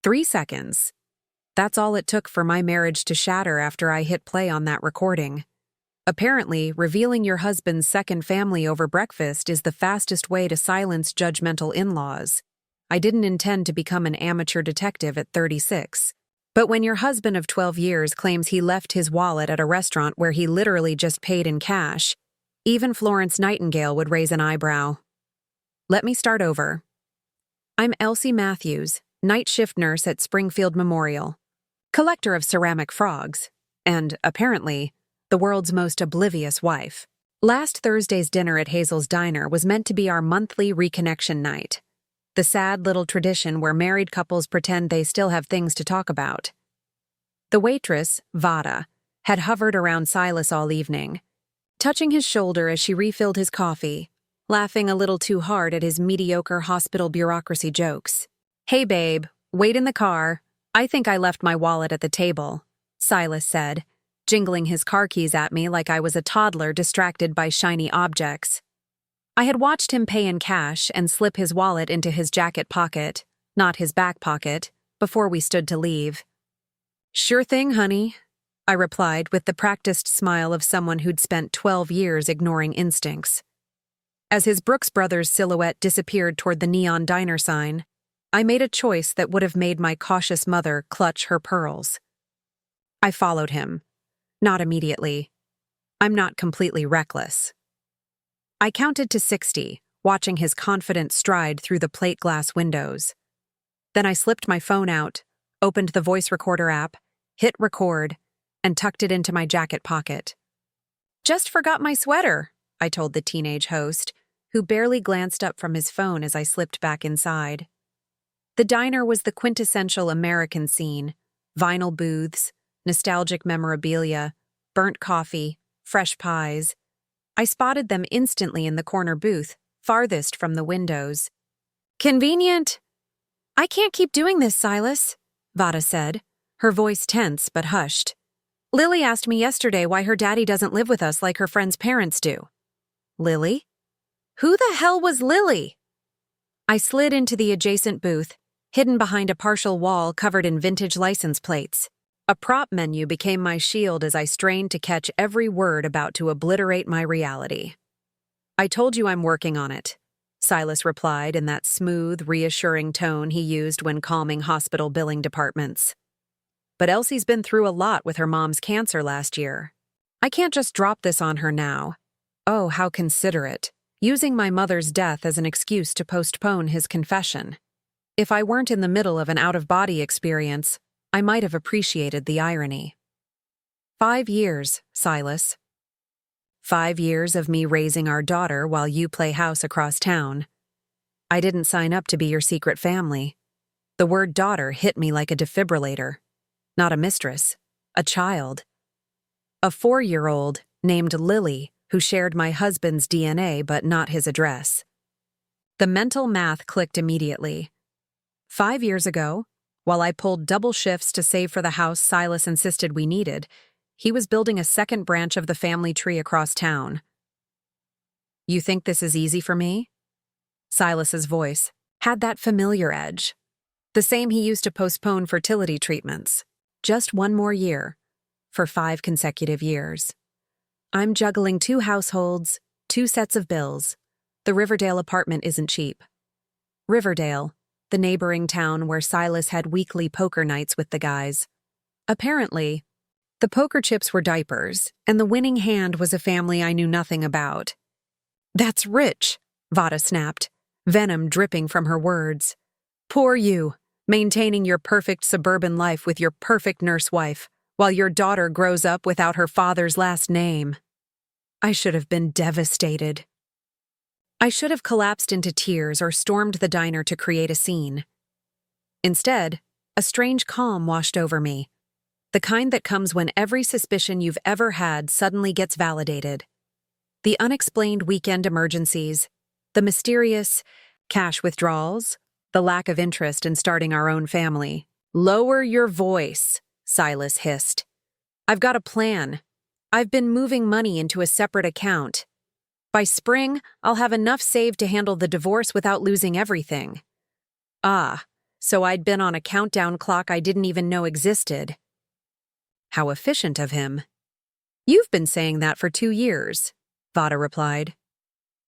3 seconds. That's all it took for my marriage to shatter after I hit play on that recording. Apparently, revealing your husband's second family over breakfast is the fastest way to silence judgmental in-laws. I didn't intend to become an amateur detective at 36. But when your husband of 12 years claims he left his wallet at a restaurant where he literally just paid in cash, even Florence Nightingale would raise an eyebrow. Let me start over. I'm Elsie Matthews, night shift nurse at Springfield Memorial, collector of ceramic frogs, and, apparently, the world's most oblivious wife. Last Thursday's dinner at Hazel's Diner was meant to be our monthly reconnection night, the sad little tradition where married couples pretend they still have things to talk about. The waitress, Vada, had hovered around Silas all evening, touching his shoulder as she refilled his coffee, laughing a little too hard at his mediocre hospital bureaucracy jokes. "Hey babe, wait in the car. I think I left my wallet at the table," Silas said, jingling his car keys at me like I was a toddler distracted by shiny objects. I had watched him pay in cash and slip his wallet into his jacket pocket, not his back pocket, before we stood to leave. "Sure thing, honey," I replied with the practiced smile of someone who'd spent 12 years ignoring instincts. As his Brooks Brothers silhouette disappeared toward the neon diner sign, I made a choice that would have made my cautious mother clutch her pearls. I followed him. Not immediately. I'm not completely reckless. I counted to 60, watching his confident stride through the plate glass windows. Then I slipped my phone out, opened the voice recorder app, hit record, and tucked it into my jacket pocket. "Just forgot my sweater," I told the teenage host, who barely glanced up from his phone as I slipped back inside. The diner was the quintessential American scene: vinyl booths, nostalgic memorabilia, burnt coffee, fresh pies. I spotted them instantly in the corner booth, farthest from the windows. "Convenient." "I can't keep doing this, Silas," Vada said, her voice tense but hushed. "Lily asked me yesterday why her daddy doesn't live with us like her friend's parents do." "Lily? Who the hell was Lily?" I slid into the adjacent booth, hidden behind a partial wall covered in vintage license plates. A prop menu became my shield as I strained to catch every word about to obliterate my reality. "I told you I'm working on it," Silas replied in that smooth, reassuring tone he used when calming hospital billing departments. "But Elsie's been through a lot with her mom's cancer last year. I can't just drop this on her now." Oh, how considerate, using my mother's death as an excuse to postpone his confession. If I weren't in the middle of an out-of-body experience, I might have appreciated the irony. 5 years, Silas. 5 years of me raising our daughter while you play house across town. I didn't sign up to be your secret family. The word daughter hit me like a defibrillator. Not a mistress, a child. A 4-year-old named Lily who shared my husband's DNA but not his address. The mental math clicked immediately. 5 years ago, while I pulled double shifts to save for the house Silas insisted we needed, he was building a second branch of the family tree across town. "You think this is easy for me?" Silas's voice had that familiar edge, the same he used to postpone fertility treatments. Just 1 more year, for 5 consecutive years. I'm juggling 2 households, 2 sets of bills. The Riverdale apartment isn't cheap. Riverdale, the neighboring town where Silas had weekly poker nights with the guys. Apparently, the poker chips were diapers, and the winning hand was a family I knew nothing about. "That's rich," Vada snapped, venom dripping from her words. "Poor you, maintaining your perfect suburban life with your perfect nurse wife, while your daughter grows up without her father's last name." I should have been devastated. I should have collapsed into tears or stormed the diner to create a scene. Instead, a strange calm washed over me, the kind that comes when every suspicion you've ever had suddenly gets validated. The unexplained weekend emergencies, the mysterious cash withdrawals, the lack of interest in starting our own family. "Lower your voice," Silas hissed. "I've got a plan. I've been moving money into a separate account. By spring, I'll have enough saved to handle the divorce without losing everything." "Ah, so I'd been on a countdown clock I didn't even know existed. How efficient of him. You've been saying that for 2 years, Vada replied.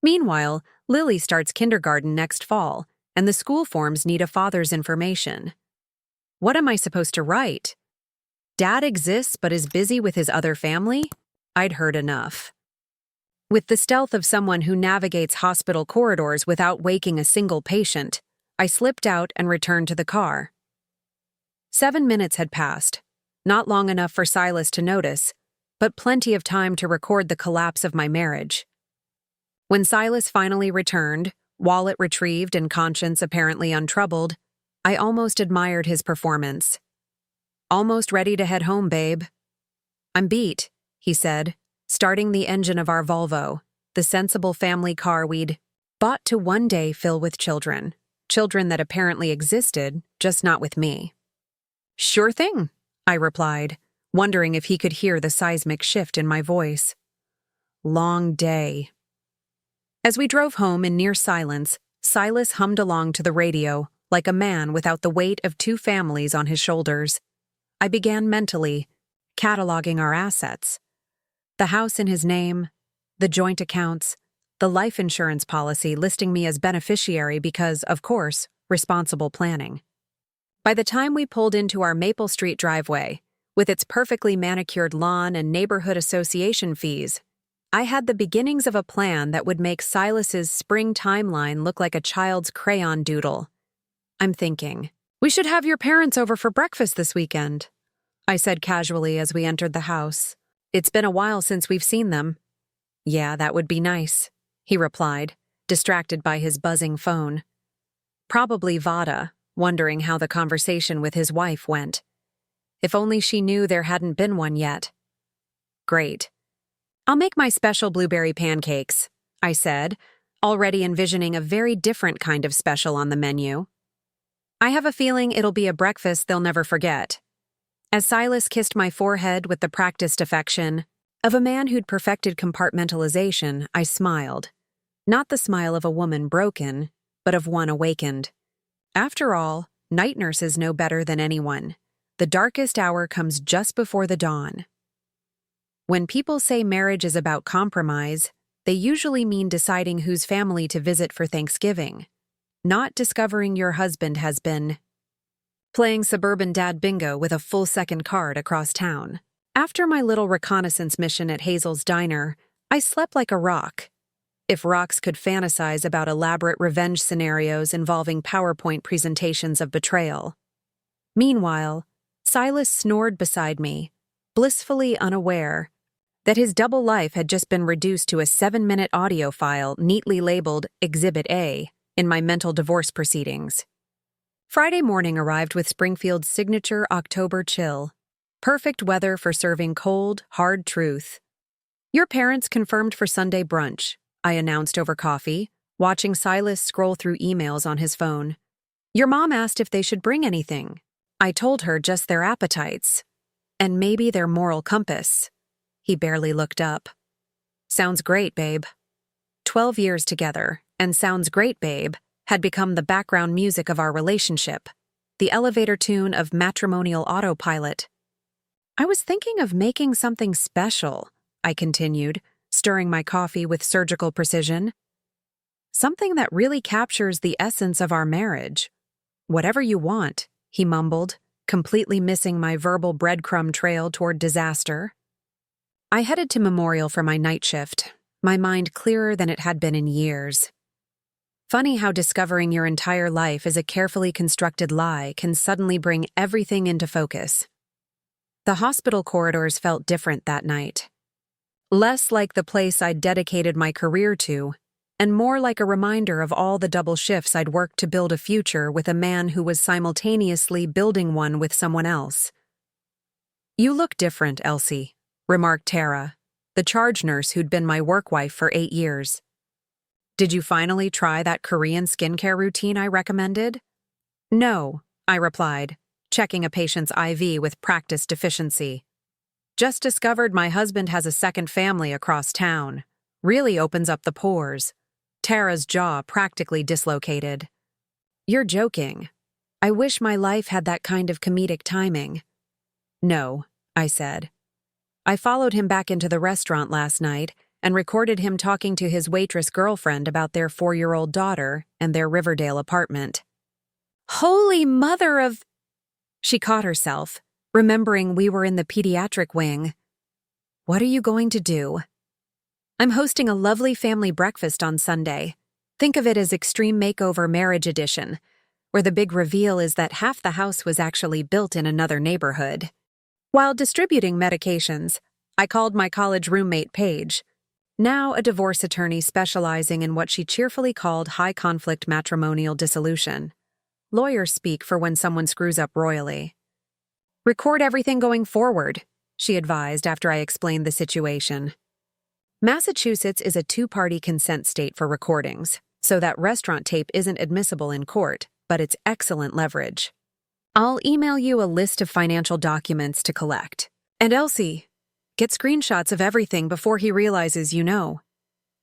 Meanwhile, Lily starts kindergarten next fall, and the school forms need a father's information. What am I supposed to write? Dad exists but is busy with his other family? I'd heard enough. With the stealth of someone who navigates hospital corridors without waking a single patient, I slipped out and returned to the car. 7 minutes had passed, not long enough for Silas to notice, but plenty of time to record the collapse of my marriage. When Silas finally returned, wallet retrieved and conscience apparently untroubled, I almost admired his performance. Almost ready to head home, babe. I'm beat, he said, starting the engine of our Volvo, the sensible family car we'd bought to one day fill with children. Children that apparently existed, just not with me. Sure thing, I replied, wondering if he could hear the seismic shift in my voice. Long day. As we drove home in near silence, Silas hummed along to the radio like a man without the weight of 2 families on his shoulders. I began mentally cataloging our assets. The house in his name, the joint accounts, the life insurance policy listing me as beneficiary because, of course, responsible planning. By the time we pulled into our Maple Street driveway, with its perfectly manicured lawn and neighborhood association fees, I had the beginnings of a plan that would make Silas's spring timeline look like a child's crayon doodle. I'm thinking, we should have your parents over for breakfast this weekend, I said casually as we entered the house. It's been a while since we've seen them. Yeah, that would be nice, he replied, distracted by his buzzing phone. Probably Vada, wondering how the conversation with his wife went. If only she knew there hadn't been one yet. Great. I'll make my special blueberry pancakes, I said, already envisioning a very different kind of special on the menu. I have a feeling it'll be a breakfast they'll never forget. As Silas kissed my forehead with the practiced affection of a man who'd perfected compartmentalization, I smiled. Not the smile of a woman broken, but of one awakened. After all, night nurses know better than anyone. The darkest hour comes just before the dawn. When people say marriage is about compromise, they usually mean deciding whose family to visit for Thanksgiving, not discovering your husband has been playing suburban dad bingo with a full second card across town. After my little reconnaissance mission at Hazel's Diner, I slept like a rock. If rocks could fantasize about elaborate revenge scenarios involving PowerPoint presentations of betrayal. Meanwhile, Silas snored beside me, blissfully unaware that his double life had just been reduced to a 7-minute audio file neatly labeled Exhibit A in my mental divorce proceedings. Friday morning arrived with Springfield's signature October chill. Perfect weather for serving cold, hard truth. Your parents confirmed for Sunday brunch, I announced over coffee, watching Silas scroll through emails on his phone. Your mom asked if they should bring anything. I told her just their appetites. And maybe their moral compass. He barely looked up. Sounds great, babe. 12 years together, and Sounds Great, Babe had become the background music of our relationship, the elevator tune of matrimonial autopilot. I was thinking of making something special, I continued, stirring my coffee with surgical precision. Something that really captures the essence of our marriage. Whatever you want, he mumbled, completely missing my verbal breadcrumb trail toward disaster. I headed to Memorial for my night shift, my mind clearer than it had been in years. Funny how discovering your entire life is a carefully constructed lie can suddenly bring everything into focus. The hospital corridors felt different that night. Less like the place I'd dedicated my career to, and more like a reminder of all the double shifts I'd worked to build a future with a man who was simultaneously building one with someone else. You look different, Elsie, remarked Tara, the charge nurse who'd been my work wife for 8 years. Did you finally try that Korean skincare routine I recommended? No, I replied, checking a patient's IV with practiced efficiency. Just discovered my husband has a second family across town. Really opens up the pores. Tara's jaw practically dislocated. You're joking. I wish my life had that kind of comedic timing. No, I said. I followed him back into the restaurant last night and recorded him talking to his waitress girlfriend about their 4-year-old daughter and their Riverdale apartment. Holy mother of... She caught herself, remembering we were in the pediatric wing. What are you going to do? I'm hosting a lovely family breakfast on Sunday. Think of it as Extreme Makeover Marriage Edition, where the big reveal is that half the house was actually built in another neighborhood. While distributing medications, I called my college roommate Paige, now a divorce attorney specializing in what she cheerfully called high-conflict matrimonial dissolution. Lawyers speak for when someone screws up royally. Record everything going forward, she advised after I explained the situation. Massachusetts is a 2-party consent state for recordings, so that restaurant tape isn't admissible in court, but it's excellent leverage. I'll email you a list of financial documents to collect. And Elsie, get screenshots of everything before he realizes you know.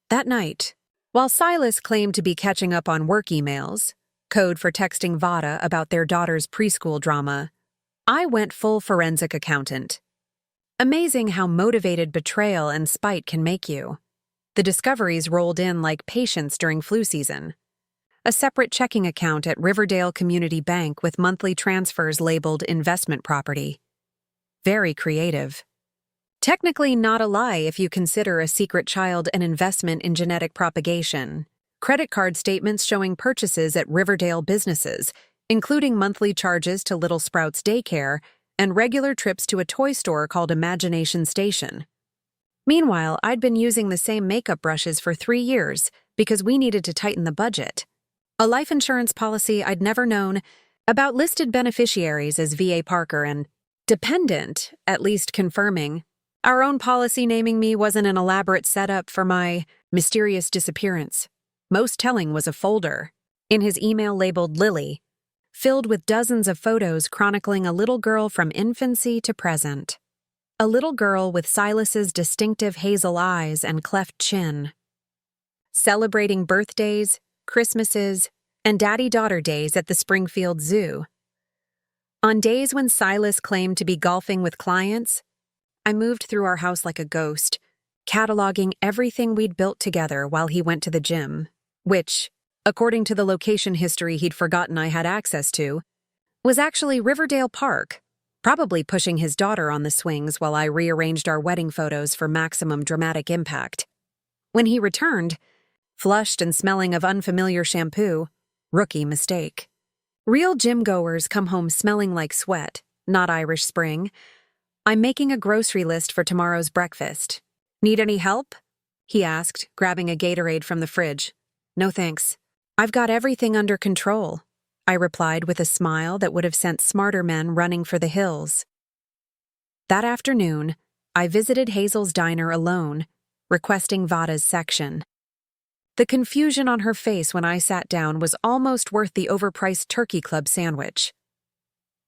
That night, while Silas claimed to be catching up on work emails, code for texting Vada about their daughter's preschool drama, I went full forensic accountant. Amazing how motivated betrayal and spite can make you. The discoveries rolled in like patience during flu season. A separate checking account at Riverdale Community Bank with monthly transfers labeled investment property. Very creative. Technically not a lie if you consider a secret child an investment in genetic propagation. Credit card statements showing purchases at Riverdale businesses, including monthly charges to Little Sprouts Daycare and regular trips to a toy store called Imagination Station. Meanwhile, I'd been using the same makeup brushes for 3 years because we needed to tighten the budget. A life insurance policy I'd never known about listed beneficiaries as V.A. Parker and dependent, at least confirming. Our own policy naming me wasn't an elaborate setup for my mysterious disappearance. Most telling was a folder, in his email labeled Lily, filled with dozens of photos chronicling a little girl from infancy to present. A little girl with Silas's distinctive hazel eyes and cleft chin. Celebrating birthdays, Christmases, and daddy-daughter days at the Springfield Zoo. On days when Silas claimed to be golfing with clients, I moved through our house like a ghost, cataloging everything we'd built together while he went to the gym, which, according to the location history he'd forgotten I had access to, was actually Riverdale Park, probably pushing his daughter on the swings while I rearranged our wedding photos for maximum dramatic impact. When he returned, flushed and smelling of unfamiliar shampoo, rookie mistake. Real gym-goers come home smelling like sweat, not Irish Spring. I'm making a grocery list for tomorrow's breakfast. Need any help? He asked, grabbing a Gatorade from the fridge. No thanks. I've got everything under control, I replied with a smile that would have sent smarter men running for the hills. That afternoon, I visited Hazel's diner alone, requesting Vada's section. The confusion on her face when I sat down was almost worth the overpriced Turkey Club sandwich.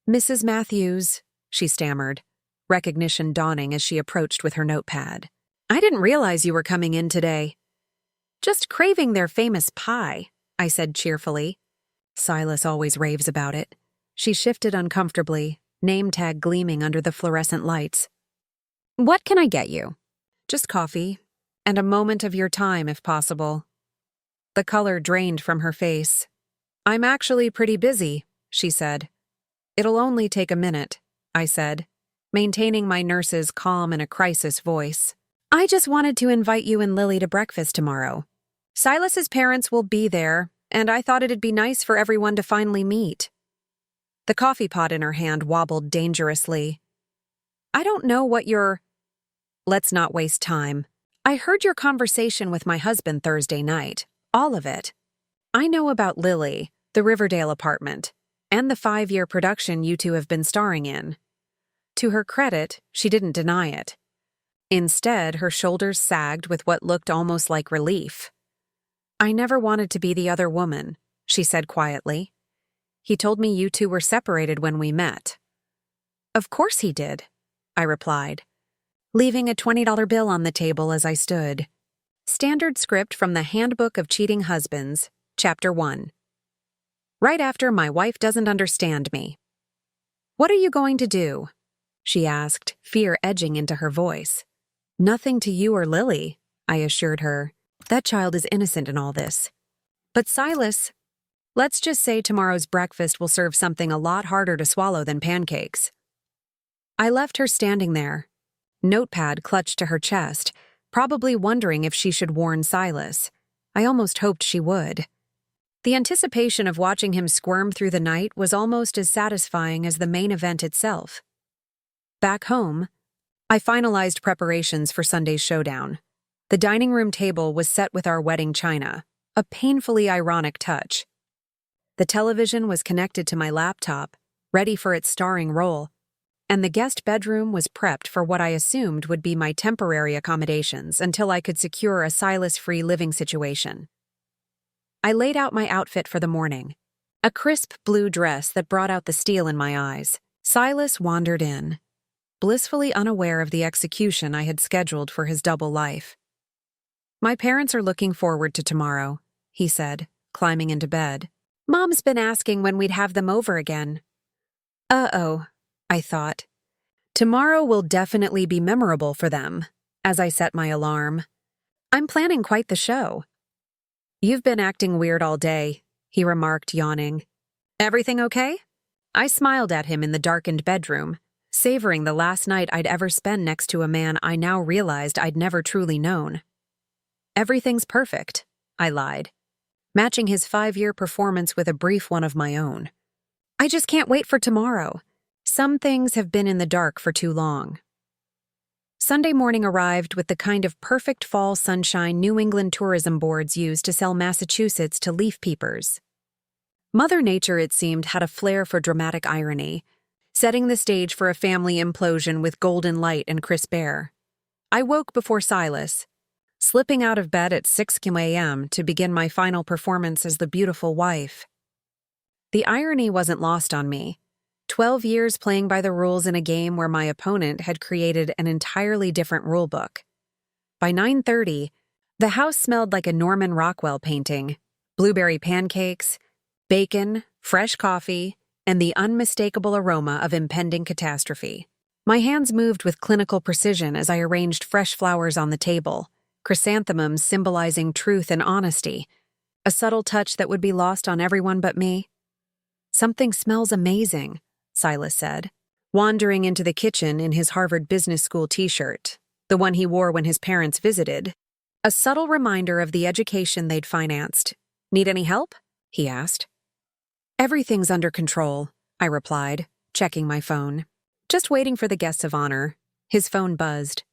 Mrs. Matthews, she stammered, recognition dawning as she approached with her notepad. I didn't realize you were coming in today. Just craving their famous pie, I said cheerfully. Silas always raves about it. She shifted uncomfortably, name tag gleaming under the fluorescent lights. What can I get you? Just coffee, and a moment of your time if possible. The color drained from her face. I'm actually pretty busy, she said. It'll only take a minute, I said, maintaining my nurse's calm in a crisis voice. I just wanted to invite you and Lily to breakfast tomorrow. Silas's parents will be there, and I thought it'd be nice for everyone to finally meet. The coffee pot in her hand wobbled dangerously. I don't know what you're... Let's not waste time. I heard your conversation with my husband Thursday night. All of it. I know about Lily, the Riverdale apartment, and the 5-year production you two have been starring in. To her credit, she didn't deny it. Instead, her shoulders sagged with what looked almost like relief. I never wanted to be the other woman, she said quietly. He told me you two were separated when we met. Of course he did, I replied, leaving a $20 bill on the table as I stood. Standard script from the Handbook of Cheating Husbands, Chapter 1. Right after my wife doesn't understand me. What are you going to do? She asked, fear edging into her voice. Nothing to you or Lily, I assured her. That child is innocent in all this. But Silas, let's just say tomorrow's breakfast will serve something a lot harder to swallow than pancakes. I left her standing there, notepad clutched to her chest, probably wondering if she should warn Silas. I almost hoped she would. The anticipation of watching him squirm through the night was almost as satisfying as the main event itself. Back home, I finalized preparations for Sunday's showdown. The dining room table was set with our wedding china, a painfully ironic touch. The television was connected to my laptop, ready for its starring role, and the guest bedroom was prepped for what I assumed would be my temporary accommodations until I could secure a Silas-free living situation. I laid out my outfit for the morning, a crisp blue dress that brought out the steel in my eyes. Silas wandered in, blissfully unaware of the execution I had scheduled for his double life. My parents are looking forward to tomorrow, he said, climbing into bed. Mom's been asking when we'd have them over again. Uh-oh, I thought. Tomorrow will definitely be memorable for them, as I set my alarm. I'm planning quite the show. You've been acting weird all day, he remarked, yawning. Everything okay? I smiled at him in the darkened bedroom, savoring the last night I'd ever spent next to a man I now realized I'd never truly known. Everything's perfect, I lied, matching his 5-year performance with a brief one of my own. I just can't wait for tomorrow. Some things have been in the dark for too long. Sunday morning arrived with the kind of perfect fall sunshine New England tourism boards use to sell Massachusetts to leaf peepers. Mother Nature, it seemed, had a flair for dramatic irony, setting the stage for a family implosion with golden light and crisp air. I woke before Silas, slipping out of bed at 6 a.m. to begin my final performance as the beautiful wife. The irony wasn't lost on me. 12 years playing by the rules in a game where my opponent had created an entirely different rulebook. By 9:30, the house smelled like a Norman Rockwell painting, blueberry pancakes, bacon, fresh coffee, and the unmistakable aroma of impending catastrophe. My hands moved with clinical precision as I arranged fresh flowers on the table, chrysanthemums symbolizing truth and honesty, a subtle touch that would be lost on everyone but me. Something smells amazing, Silas said, wandering into the kitchen in his Harvard Business School t-shirt, the one he wore when his parents visited, a subtle reminder of the education they'd financed. Need any help? He asked. Everything's under control, I replied, checking my phone. Just waiting for the guests of honor. His phone buzzed.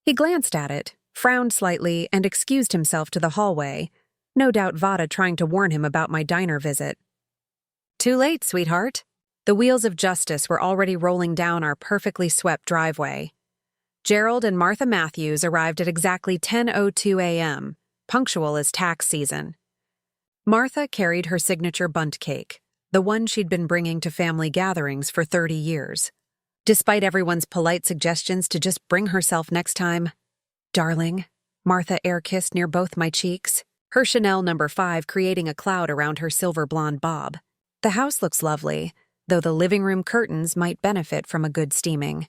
He glanced at it, frowned slightly, and excused himself to the hallway, no doubt Vada trying to warn him about my diner visit. Too late, sweetheart. The wheels of justice were already rolling down our perfectly swept driveway. Gerald and Martha Matthews arrived at exactly 10:02 a.m., punctual as tax season. Martha carried her signature bundt cake, the one she'd been bringing to family gatherings for 30 years. Despite everyone's polite suggestions to just bring herself next time, darling, Martha air-kissed near both my cheeks, her Chanel No. 5 creating a cloud around her silver blonde bob. The house looks lovely, though the living room curtains might benefit from a good steaming.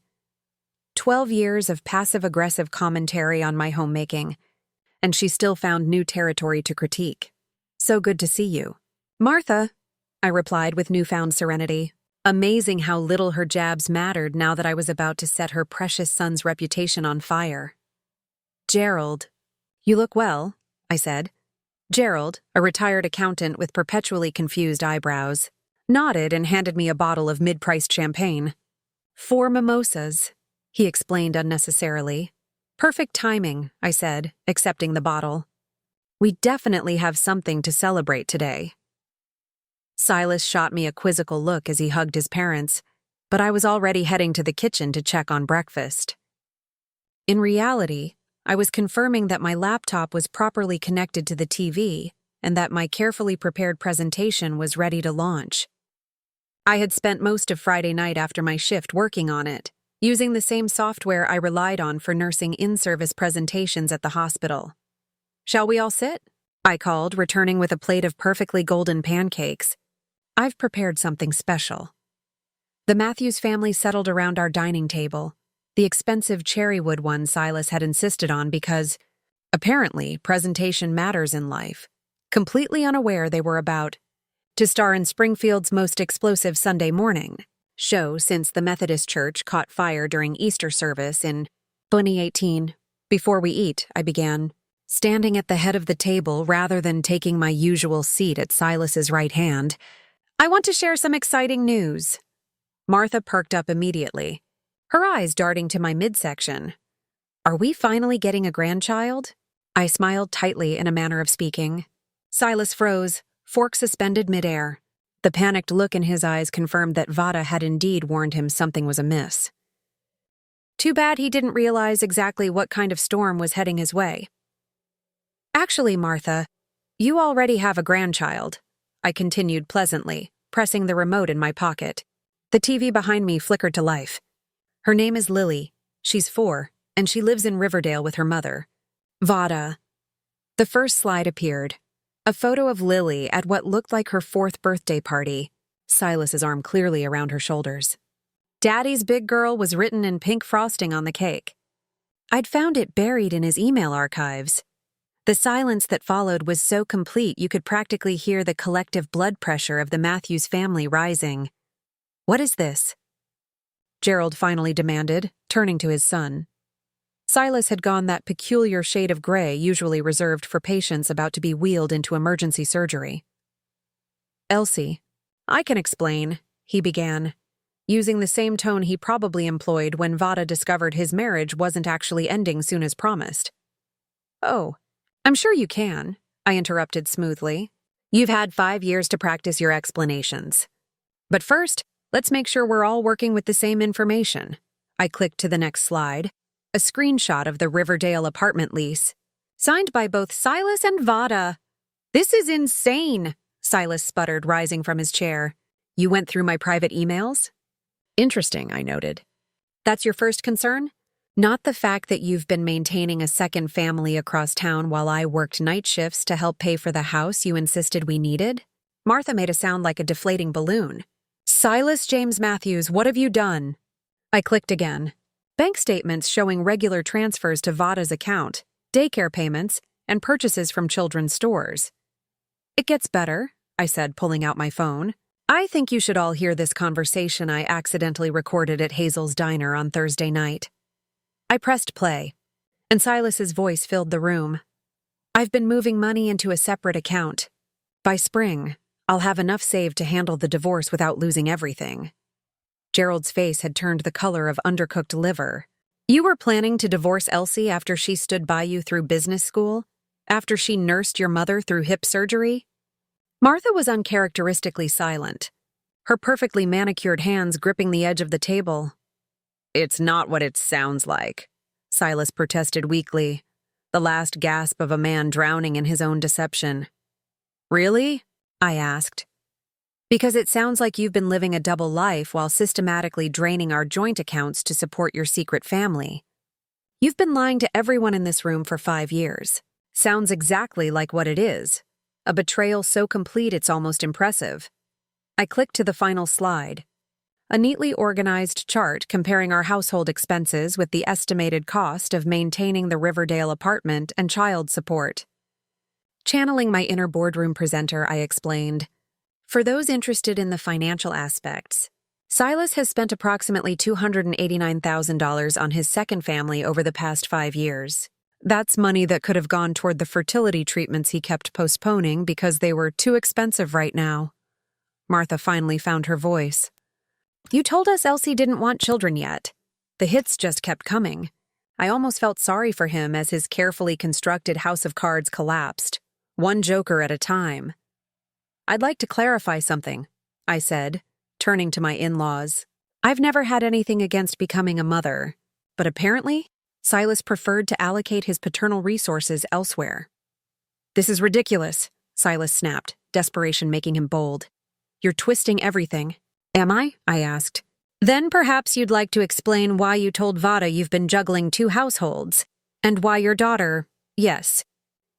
12 years of passive-aggressive commentary on my homemaking, and she still found new territory to critique. So good to see you. Martha, I replied with newfound serenity, amazing how little her jabs mattered now that I was about to set her precious son's reputation on fire. Gerald, you look well, I said. Gerald, a retired accountant with perpetually confused eyebrows, nodded and handed me a bottle of mid-priced champagne. 4 mimosas, he explained unnecessarily. Perfect timing, I said, accepting the bottle. We definitely have something to celebrate today. Silas shot me a quizzical look as he hugged his parents, but I was already heading to the kitchen to check on breakfast. In reality, I was confirming that my laptop was properly connected to the TV and that my carefully prepared presentation was ready to launch. I had spent most of Friday night after my shift working on it, using the same software I relied on for nursing in-service presentations at the hospital. Shall we all sit? I called, returning with a plate of perfectly golden pancakes. I've prepared something special. The Matthews family settled around our dining table, the expensive cherrywood one Silas had insisted on because, apparently, presentation matters in life. Completely unaware they were about to star in Springfield's most explosive Sunday morning show since the Methodist Church caught fire during Easter service in 2018. Before we eat, I began, standing at the head of the table rather than taking my usual seat at Silas's right hand. I want to share some exciting news. Martha perked up immediately, her eyes darting to my midsection. Are we finally getting a grandchild? I smiled tightly in a manner of speaking. Silas froze, fork suspended midair. The panicked look in his eyes confirmed that Vada had indeed warned him something was amiss. Too bad he didn't realize exactly what kind of storm was heading his way. Actually, Martha, you already have a grandchild, I continued pleasantly, pressing the remote in my pocket. The TV behind me flickered to life. Her name is Lily. She's 4, and she lives in Riverdale with her mother. Vada. The first slide appeared. A photo of Lily at what looked like her 4th birthday party, Silas's arm clearly around her shoulders. Daddy's big girl was written in pink frosting on the cake. I'd found it buried in his email archives. The silence that followed was so complete you could practically hear the collective blood pressure of the Matthews family rising. What is this? Gerald finally demanded, turning to his son. Silas had gone that peculiar shade of gray usually reserved for patients about to be wheeled into emergency surgery. Elsie, I can explain, he began, using the same tone he probably employed when Vada discovered his marriage wasn't actually ending soon as promised. Oh, I'm sure you can, I interrupted smoothly. You've had 5 years to practice your explanations. But first, let's make sure we're all working with the same information. I clicked to the next slide. A screenshot of the Riverdale apartment lease, signed by both Silas and Vada. This is insane, Silas sputtered, rising from his chair. You went through my private emails? Interesting, I noted. That's your first concern? Not the fact that you've been maintaining a second family across town while I worked night shifts to help pay for the house you insisted we needed? Martha made a sound like a deflating balloon. Silas James Matthews, what have you done? I clicked again. Bank statements showing regular transfers to Vada's account, daycare payments, and purchases from children's stores. It gets better, I said, pulling out my phone. I think you should all hear this conversation I accidentally recorded at Hazel's diner on Thursday night. I pressed play, and Silas's voice filled the room. I've been moving money into a separate account. By spring, I'll have enough saved to handle the divorce without losing everything. Gerald's face had turned the color of undercooked liver. You were planning to divorce Elsie after she stood by you through business school? After she nursed your mother through hip surgery? Martha was uncharacteristically silent, her perfectly manicured hands gripping the edge of the table. It's not what it sounds like, Silas protested weakly, the last gasp of a man drowning in his own deception. Really? I asked. Because it sounds like you've been living a double life while systematically draining our joint accounts to support your secret family. You've been lying to everyone in this room for 5 years. Sounds exactly like what it is. A betrayal so complete it's almost impressive. I clicked to the final slide. A neatly organized chart comparing our household expenses with the estimated cost of maintaining the Riverdale apartment and child support. Channeling my inner boardroom presenter, I explained, for those interested in the financial aspects, Silas has spent approximately $289,000 on his second family over the past 5 years. That's money that could have gone toward the fertility treatments he kept postponing because they were too expensive right now. Martha finally found her voice. You told us Elsie didn't want children yet. The hits just kept coming. I almost felt sorry for him as his carefully constructed house of cards collapsed, one joker at a time. I'd like to clarify something, I said, turning to my in-laws. I've never had anything against becoming a mother, but apparently, Silas preferred to allocate his paternal resources elsewhere. This is ridiculous, Silas snapped, desperation making him bold. You're twisting everything. Am I? I asked. Then perhaps you'd like to explain why you told Vada you've been juggling 2 households, and why your daughter, yes,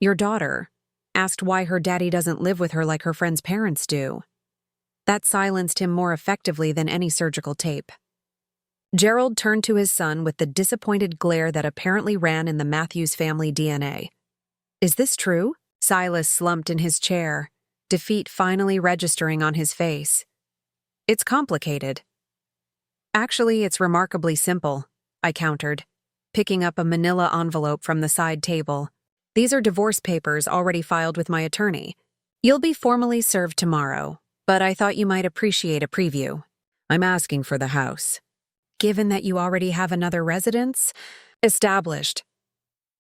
your daughter, asked why her daddy doesn't live with her like her friend's parents do. That silenced him more effectively than any surgical tape. Gerald turned to his son with the disappointed glare that apparently ran in the Matthews family DNA. Is this true? Silas slumped in his chair, defeat finally registering on his face. It's complicated. Actually, it's remarkably simple, I countered, picking up a manila envelope from the side table. These are divorce papers already filed with my attorney. You'll be formally served tomorrow, but I thought you might appreciate a preview. I'm asking for the house. Given that you already have another residence? Established.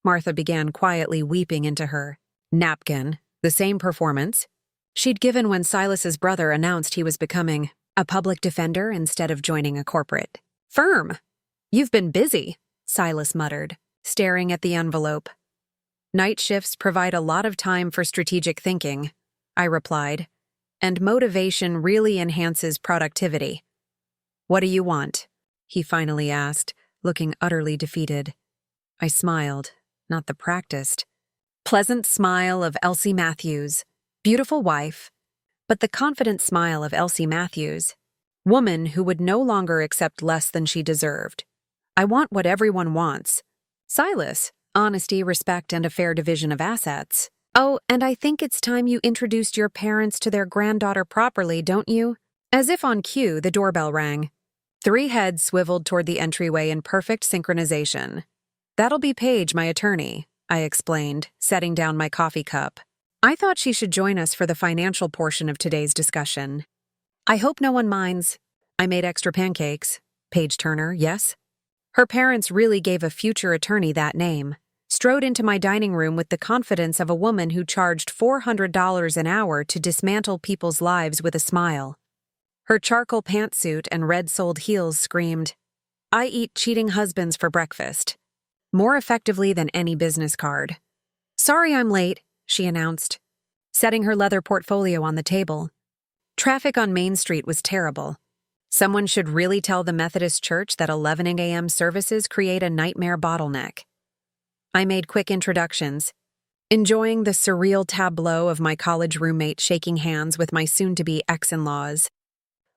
Martha began quietly weeping into her napkin, the same performance she'd given when Silas's brother announced he was becoming a public defender instead of joining a corporate firm. You've been busy, Silas muttered, staring at the envelope. Night shifts provide a lot of time for strategic thinking, I replied, and motivation really enhances productivity. What do you want? He finally asked, looking utterly defeated. I smiled, not the practiced, pleasant smile of Elsie Matthews, beautiful wife, but the confident smile of Elsie Matthews, woman who would no longer accept less than she deserved. I want what everyone wants. Silas, honesty, respect, and a fair division of assets. Oh, and I think it's time you introduced your parents to their granddaughter properly, don't you? As if on cue, the doorbell rang. 3 heads swiveled toward the entryway in perfect synchronization. That'll be Paige, my attorney, I explained, setting down my coffee cup. I thought she should join us for the financial portion of today's discussion. I hope no one minds. I made extra pancakes. Paige Turner, yes? Her parents really gave a future attorney that name. Strode into my dining room with the confidence of a woman who charged $400 an hour to dismantle people's lives with a smile. Her charcoal pantsuit and red-soled heels screamed, I eat cheating husbands for breakfast. More effectively than any business card. Sorry I'm late, she announced, setting her leather portfolio on the table. Traffic on Main Street was terrible. Someone should really tell the Methodist Church that 11 a.m. services create a nightmare bottleneck. I made quick introductions, enjoying the surreal tableau of my college roommate shaking hands with my soon-to-be ex-in-laws,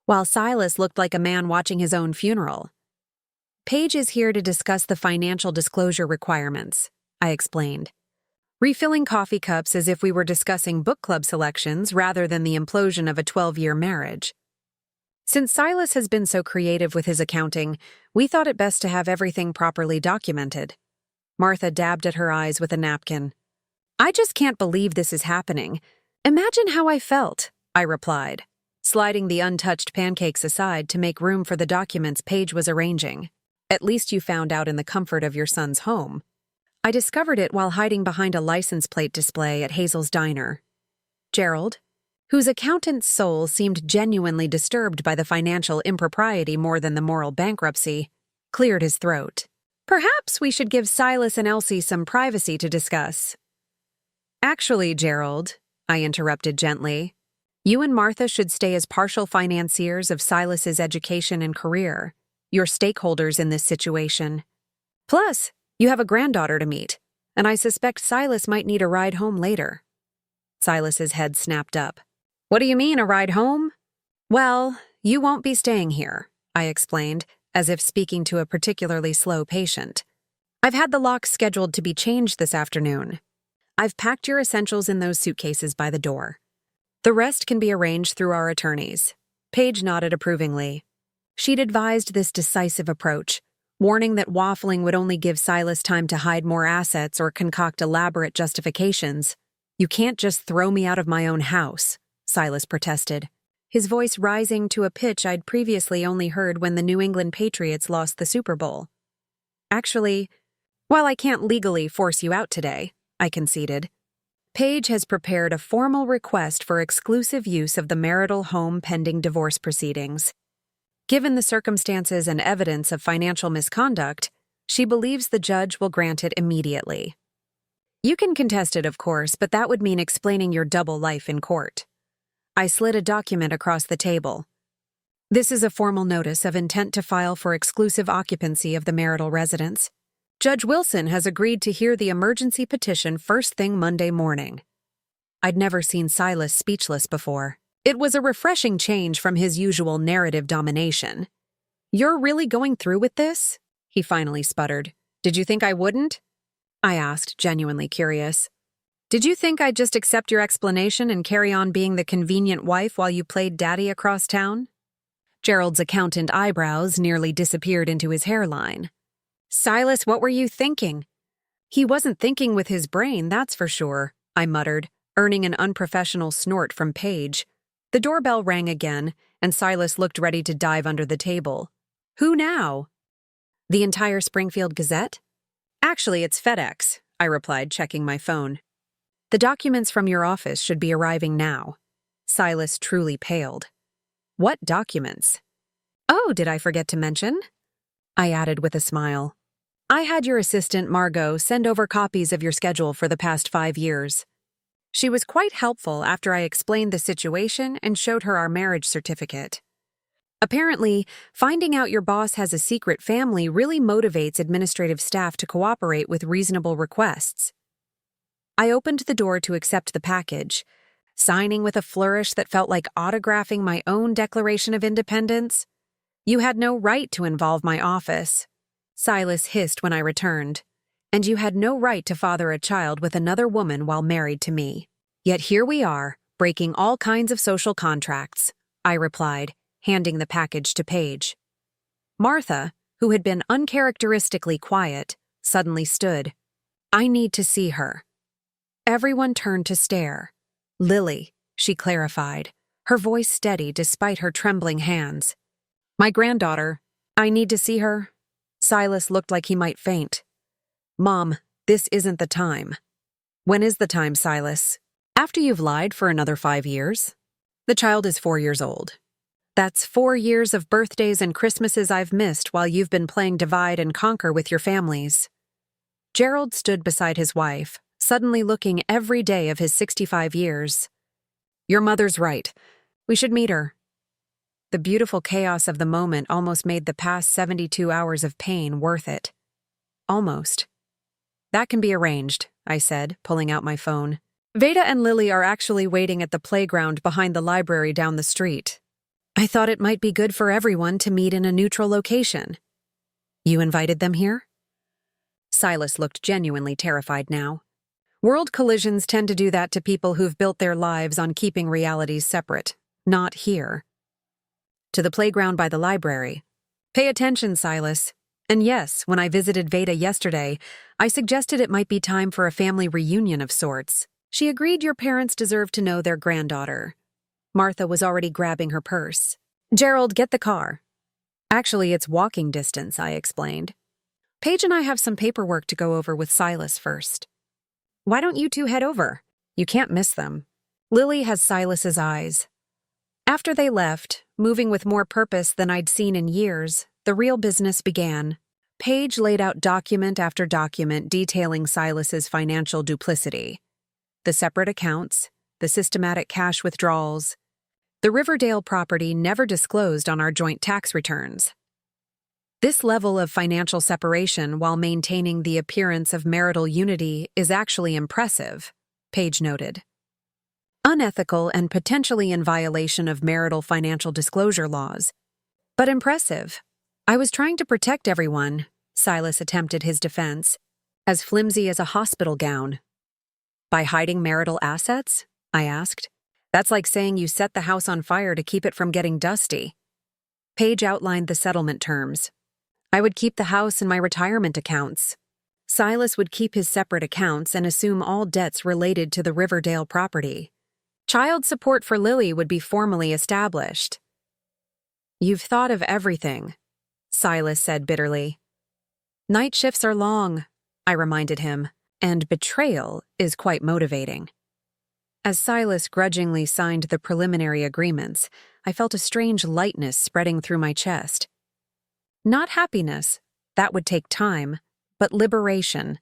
while Silas looked like a man watching his own funeral. Paige is here to discuss the financial disclosure requirements, I explained, refilling coffee cups as if we were discussing book club selections rather than the implosion of a 12-year marriage. Since Silas has been so creative with his accounting, we thought it best to have everything properly documented. Martha dabbed at her eyes with a napkin. I just can't believe this is happening. Imagine how I felt, I replied, sliding the untouched pancakes aside to make room for the documents Paige was arranging. At least you found out in the comfort of your son's home. I discovered it while hiding behind a license plate display at Hazel's diner. Gerald, whose accountant's soul seemed genuinely disturbed by the financial impropriety more than the moral bankruptcy, cleared his throat. Perhaps we should give Silas and Elsie some privacy to discuss. Actually, Gerald, I interrupted gently, you and Martha should stay as partial financiers of Silas's education and career, your stakeholders in this situation. Plus, you have a granddaughter to meet, and I suspect Silas might need a ride home later. Silas's head snapped up. What do you mean, a ride home? Well, you won't be staying here, I explained, as if speaking to a particularly slow patient. I've had the locks scheduled to be changed this afternoon. I've packed your essentials in those suitcases by the door. The rest can be arranged through our attorneys. Paige nodded approvingly. She'd advised this decisive approach, warning that waffling would only give Silas time to hide more assets or concoct elaborate justifications. You can't just throw me out of my own house, Silas protested, his voice rising to a pitch I'd previously only heard when the New England Patriots lost the Super Bowl. Actually, while I can't legally force you out today, I conceded, Paige has prepared a formal request for exclusive use of the marital home pending divorce proceedings. Given the circumstances and evidence of financial misconduct, she believes the judge will grant it immediately. You can contest it, of course, but that would mean explaining your double life in court. I slid a document across the table. This is a formal notice of intent to file for exclusive occupancy of the marital residence. Judge Wilson has agreed to hear the emergency petition first thing Monday morning. I'd never seen Silas speechless before. It was a refreshing change from his usual narrative domination. "You're really going through with this?" he finally sputtered. "Did you think I wouldn't?" I asked, genuinely curious. "Did you think I'd just accept your explanation and carry on being the convenient wife while you played daddy across town?" Gerald's accountant eyebrows nearly disappeared into his hairline. "Silas, what were you thinking?" "He wasn't thinking with his brain, that's for sure," I muttered, earning an unprofessional snort from Paige. The doorbell rang again, and Silas looked ready to dive under the table. "Who now?" "The entire Springfield Gazette?" "Actually, it's FedEx," I replied, checking my phone. "The documents from your office should be arriving now." Silas truly paled. "What documents?" "Oh, did I forget to mention?" I added with a smile. "I had your assistant, Margot, send over copies of your schedule for the past 5 years. She was quite helpful after I explained the situation and showed her our marriage certificate. Apparently, finding out your boss has a secret family really motivates administrative staff to cooperate with reasonable requests." I opened the door to accept the package, signing with a flourish that felt like autographing my own Declaration of Independence. "You had no right to involve my office," Silas hissed when I returned. "And you had no right to father a child with another woman while married to me. Yet here we are, breaking all kinds of social contracts," I replied, handing the package to Paige. Martha, who had been uncharacteristically quiet, suddenly stood. "I need to see her." Everyone turned to stare. "Lily," she clarified, her voice steady despite her trembling hands. "My granddaughter. I need to see her." Silas looked like he might faint. "Mom, this isn't the time." "When is the time, Silas?" "After you've lied for another 5 years. The child is 4 years old. That's 4 years of birthdays and Christmases I've missed while you've been playing divide and conquer with your families." Gerald stood beside his wife, suddenly looking every day of his 65 years. "Your mother's right. We should meet her." The beautiful chaos of the moment almost made the past 72 hours of pain worth it. Almost. "That can be arranged," I said, pulling out my phone. "Veda and Lily are actually waiting at the playground behind the library down the street. I thought it might be good for everyone to meet in a neutral location." "You invited them here?" Silas looked genuinely terrified now. "World collisions tend to do that to people who've built their lives on keeping realities separate. Not here." "To the playground by the library. Pay attention, Silas. And yes, when I visited Veda yesterday, I suggested it might be time for a family reunion of sorts. She agreed your parents deserve to know their granddaughter." Martha was already grabbing her purse. "Gerald, get the car." "Actually, it's walking distance," I explained. "Paige and I have some paperwork to go over with Silas first." "Why don't you two head over? You can't miss them." Lily has Silas's eyes. After they left, moving with more purpose than I'd seen in years, the real business began. Paige laid out document after document detailing Silas's financial duplicity. The separate accounts, the systematic cash withdrawals, the Riverdale property never disclosed on our joint tax returns. "This level of financial separation while maintaining the appearance of marital unity is actually impressive," Paige noted. "Unethical and potentially in violation of marital financial disclosure laws. But impressive. I was trying to protect everyone," Silas attempted his defense. "As flimsy as a hospital gown." "By hiding marital assets?" I asked. "That's like saying you set the house on fire to keep it from getting dusty." Paige outlined the settlement terms. "I would keep the house and my retirement accounts. Silas would keep his separate accounts and assume all debts related to the Riverdale property. Child support for Lily would be formally established." "You've thought of everything," Silas said bitterly. "Night shifts are long," I reminded him, "and betrayal is quite motivating." As Silas grudgingly signed the preliminary agreements, I felt a strange lightness spreading through my chest. Not happiness, that would take time, but liberation,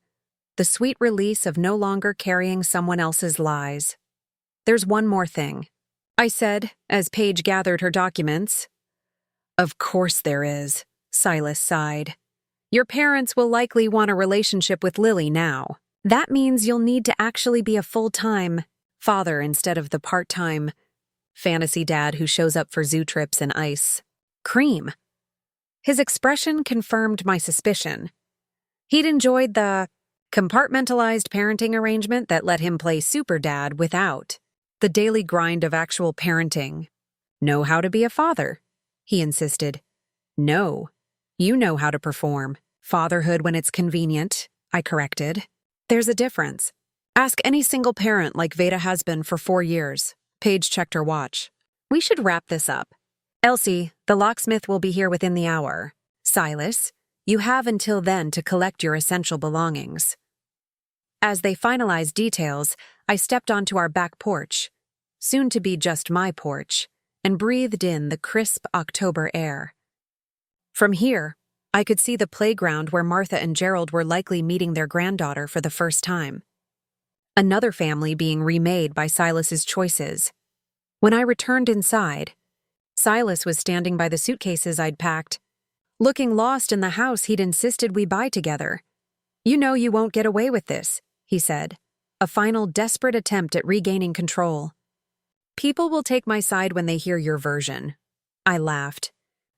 the sweet release of no longer carrying someone else's lies. "There's one more thing," I said as Paige gathered her documents. "Of course there is," Silas sighed. "Your parents will likely want a relationship with Lily now. That means you'll need to actually be a full-time father instead of the part-time fantasy dad who shows up for zoo trips and ice cream. His expression confirmed my suspicion. He'd enjoyed the compartmentalized parenting arrangement that let him play super dad without the daily grind of actual parenting. Know how to be a father, he insisted. No, you know how to perform fatherhood when it's convenient, I corrected. There's a difference. Ask any single parent like Veda has been for 4 years. Paige checked her watch. We should wrap this up. Elsie, the locksmith will be here within the hour. Silas, you have until then to collect your essential belongings. As they finalized details, I stepped onto our back porch, soon to be just my porch, and breathed in the crisp October air. From here, I could see the playground where Martha and Gerald were likely meeting their granddaughter for the first time. Another family being remade by Silas's choices. When I returned inside, Silas was standing by the suitcases I'd packed, looking lost in the house he'd insisted we buy together. You know you won't get away with this, he said, a final desperate attempt at regaining control. People will take my side when they hear your version. I laughed.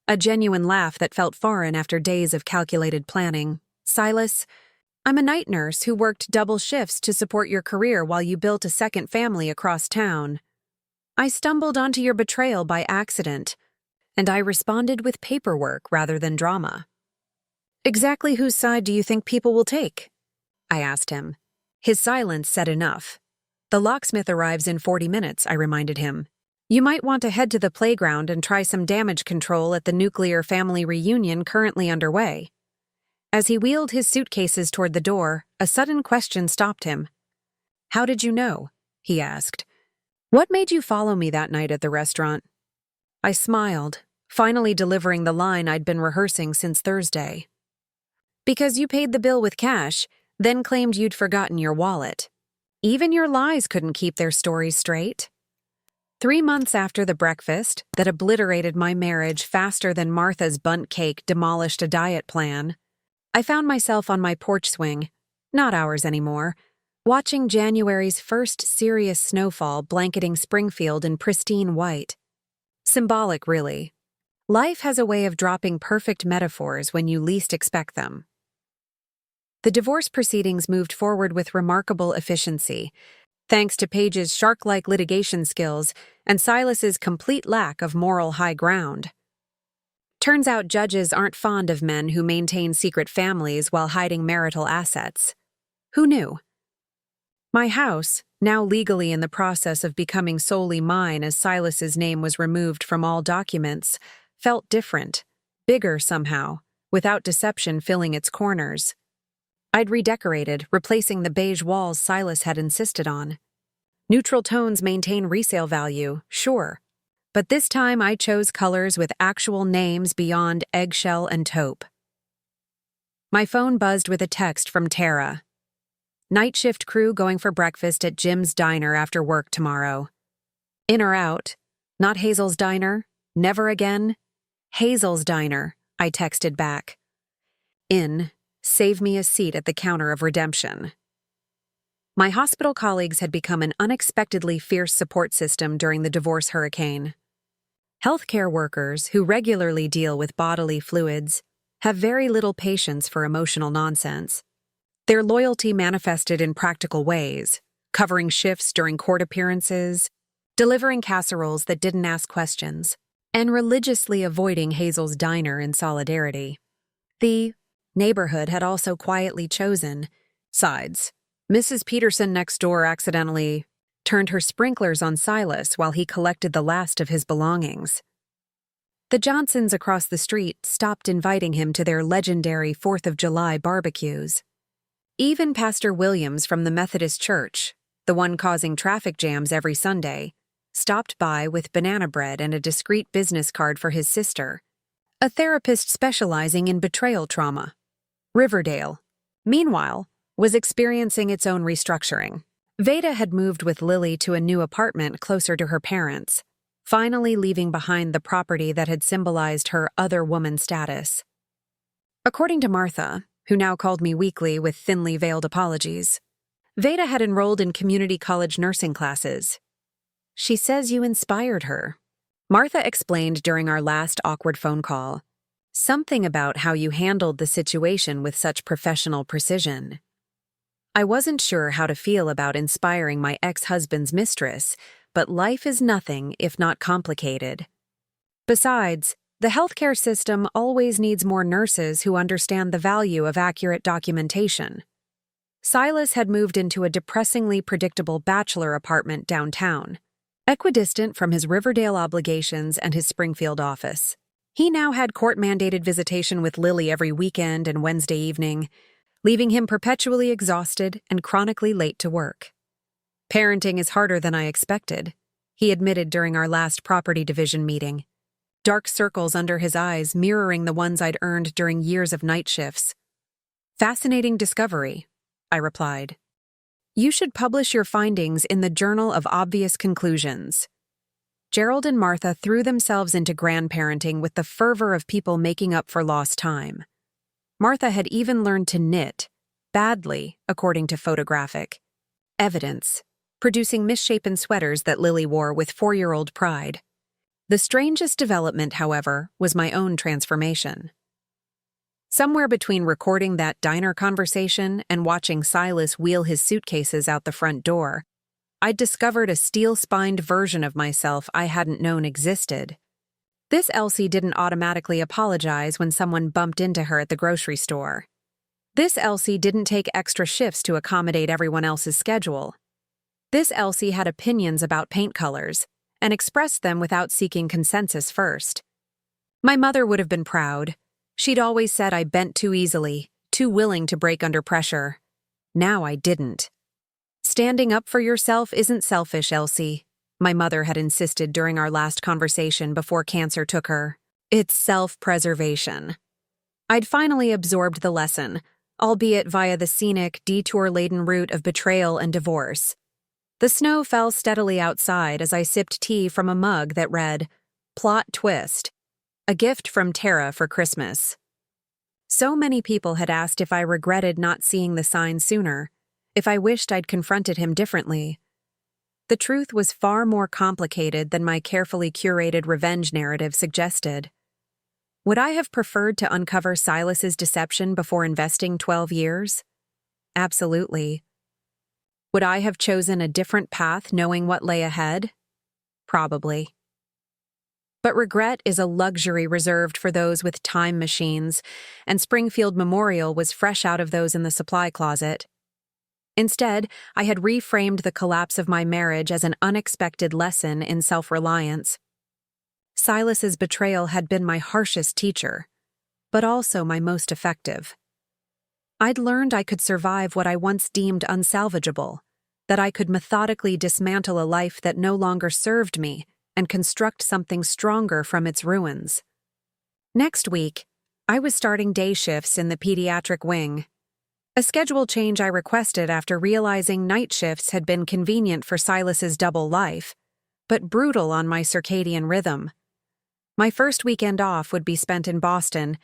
A genuine laugh that felt foreign after days of calculated planning. Silas, I'm a night nurse who worked double shifts to support your career while you built a second family across town. I stumbled onto your betrayal by accident, and I responded with paperwork rather than drama. Exactly whose side do you think people will take? I asked him. His silence said enough. The locksmith arrives in 40 minutes, I reminded him. You might want to head to the playground and try some damage control at the nuclear family reunion currently underway. As he wheeled his suitcases toward the door, a sudden question stopped him. How did you know? He asked. What made you follow me that night at the restaurant? I smiled, finally delivering the line I'd been rehearsing since Thursday. Because you paid the bill with cash, then claimed you'd forgotten your wallet. Even your lies couldn't keep their stories straight. 3 months after the breakfast that obliterated my marriage faster than Martha's bundt cake demolished a diet plan, I found myself on my porch swing, not ours anymore, watching January's first serious snowfall blanketing Springfield in pristine white. Symbolic, really. Life has a way of dropping perfect metaphors when you least expect them. The divorce proceedings moved forward with remarkable efficiency, thanks to Paige's shark-like litigation skills and Silas's complete lack of moral high ground. Turns out judges aren't fond of men who maintain secret families while hiding marital assets. Who knew? My house, now legally in the process of becoming solely mine as Silas's name was removed from all documents, felt different, bigger somehow, without deception filling its corners. I'd redecorated, replacing the beige walls Silas had insisted on. Neutral tones maintain resale value, sure, but this time I chose colors with actual names beyond eggshell and taupe. My phone buzzed with a text from Tara. Night shift crew going for breakfast at Jim's Diner after work tomorrow. In or out? Not Hazel's Diner? Never again? Hazel's Diner, I texted back. In. Save me a seat at the counter of redemption. My hospital colleagues had become an unexpectedly fierce support system during the divorce hurricane. Healthcare workers, who regularly deal with bodily fluids, have very little patience for emotional nonsense. Their loyalty manifested in practical ways, covering shifts during court appearances, delivering casseroles that didn't ask questions, and religiously avoiding Hazel's Diner in solidarity. The neighborhood had also quietly chosen sides. Mrs. Peterson next door accidentally turned her sprinklers on Silas while he collected the last of his belongings. The Johnsons across the street stopped inviting him to their legendary 4th of July barbecues. Even Pastor Williams from the Methodist Church, the one causing traffic jams every Sunday, stopped by with banana bread and a discreet business card for his sister, a therapist specializing in betrayal trauma. Riverdale, meanwhile, was experiencing its own restructuring. Veda had moved with Lily to a new apartment closer to her parents, finally leaving behind the property that had symbolized her other woman status. According to Martha, who now called me weekly with thinly veiled apologies, Veda had enrolled in community college nursing classes. She says you inspired her. Martha explained during our last awkward phone call. Something about how you handled the situation with such professional precision. I wasn't sure how to feel about inspiring my ex-husband's mistress, but life is nothing if not complicated. Besides, the healthcare system always needs more nurses who understand the value of accurate documentation. Silas had moved into a depressingly predictable bachelor apartment downtown, equidistant from his Riverdale obligations and his Springfield office. He now had court-mandated visitation with Lily every weekend and Wednesday evening, leaving him perpetually exhausted and chronically late to work. Parenting is harder than I expected, he admitted during our last property division meeting. Dark circles under his eyes mirroring the ones I'd earned during years of night shifts. Fascinating discovery, I replied. You should publish your findings in the Journal of Obvious Conclusions. Gerald and Martha threw themselves into grandparenting with the fervor of people making up for lost time. Martha had even learned to knit, badly, according to photographic evidence, producing misshapen sweaters that Lily wore with 4-year-old pride. The strangest development, however, was my own transformation. Somewhere between recording that diner conversation and watching Silas wheel his suitcases out the front door, I'd discovered a steel-spined version of myself I hadn't known existed. This Elsie didn't automatically apologize when someone bumped into her at the grocery store. This Elsie didn't take extra shifts to accommodate everyone else's schedule. This Elsie had opinions about paint colors and expressed them without seeking consensus first. My mother would have been proud. She'd always said I bent too easily, too willing to break under pressure. Now I didn't. Standing up for yourself isn't selfish, Elsie, my mother had insisted during our last conversation before cancer took her. It's self-preservation. I'd finally absorbed the lesson, albeit via the scenic, detour-laden route of betrayal and divorce. The snow fell steadily outside as I sipped tea from a mug that read, Plot Twist, a gift from Tara for Christmas. So many people had asked if I regretted not seeing the sign sooner, if I wished I'd confronted him differently. The truth was far more complicated than my carefully curated revenge narrative suggested. Would I have preferred to uncover Silas's deception before investing 12 years? Absolutely. Would I have chosen a different path knowing what lay ahead? Probably. But regret is a luxury reserved for those with time machines, and Springfield Memorial was fresh out of those in the supply closet. Instead, I had reframed the collapse of my marriage as an unexpected lesson in self-reliance. Silas's betrayal had been my harshest teacher, but also my most effective. I'd learned I could survive what I once deemed unsalvageable, that I could methodically dismantle a life that no longer served me and construct something stronger from its ruins. Next week, I was starting day shifts in the pediatric wing. A schedule change I requested after realizing night shifts had been convenient for Silas's double life, but brutal on my circadian rhythm. My first weekend off would be spent in Boston,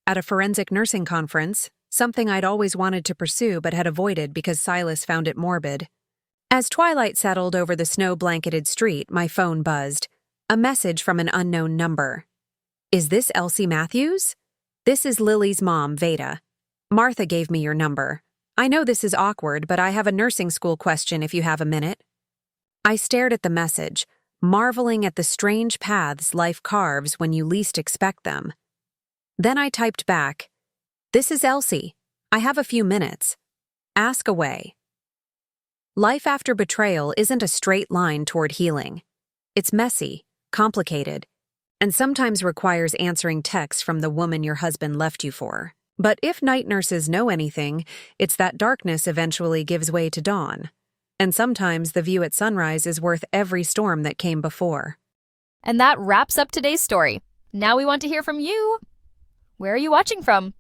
at a forensic nursing conference, something I'd always wanted to pursue but had avoided because Silas found it morbid. As twilight settled over the snow-blanketed street, my phone buzzed. A message from an unknown number. Is this Elsie Matthews? This is Lily's mom, Veda. Martha gave me your number. I know this is awkward, but I have a nursing school question if you have a minute. I stared at the message, marveling at the strange paths life carves when you least expect them. Then I typed back, This is Elsie. I have a few minutes. Ask away. Life after betrayal isn't a straight line toward healing. It's messy, complicated, and sometimes requires answering texts from the woman your husband left you for. But if night nurses know anything, it's that darkness eventually gives way to dawn. And sometimes the view at sunrise is worth every storm that came before. And that wraps up today's story. Now we want to hear from you. Where are you watching from?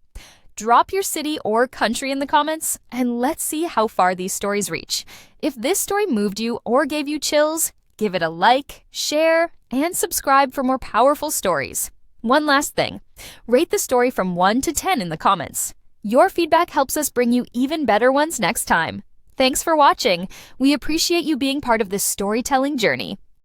Drop your city or country in the comments, and let's see how far these stories reach. If this story moved you or gave you chills, give it a like, share, and subscribe for more powerful stories. One last thing, rate the story from 1 to 10 in the comments. Your feedback helps us bring you even better ones next time. Thanks for watching. We appreciate you being part of this storytelling journey.